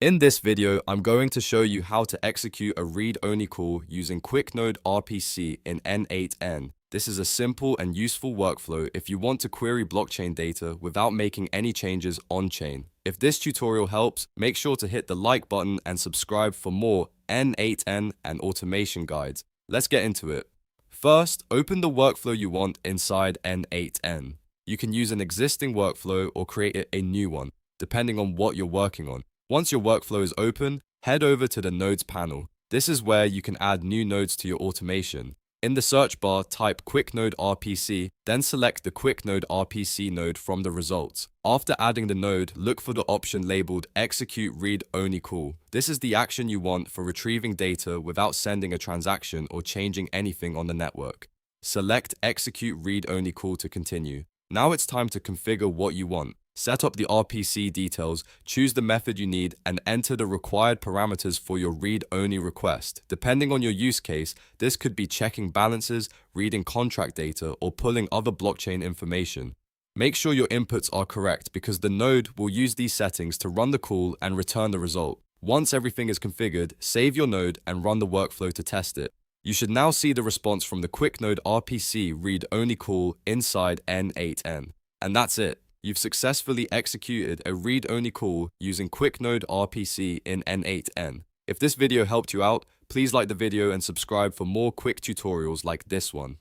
In this video, I'm going to show you how to execute a read-only call using QuickNode RPC in N8n. This is a simple and useful workflow if you want to query blockchain data without making any changes on-chain. If this tutorial helps, make sure to hit the like button and subscribe for more N8n and automation guides. Let's get into it. First, open the workflow you want inside N8n. You can use an existing workflow or create a new one, depending on what you're working on. Once your workflow is open, head over to the Nodes panel. This is where you can add new nodes to your automation. In the search bar, type QuickNode RPC, then select the QuickNode RPC node from the results. After adding the node, look for the option labeled Execute Read-Only Call. This is the action you want for retrieving data without sending a transaction or changing anything on the network. Select Execute Read-Only Call to continue. Now it's time to configure what you want. Set up the RPC details, choose the method you need, and enter the required parameters for your read-only request. Depending on your use case, this could be checking balances, reading contract data, or pulling other blockchain information. Make sure your inputs are correct because the node will use these settings to run the call and return the result. Once everything is configured, save your node and run the workflow to test it. You should now see the response from the QuickNode RPC read-only call inside N8n. And that's it. You've successfully executed a read-only call using QuickNode RPC in N8n. If this video helped you out, please like the video and subscribe for more quick tutorials like this one.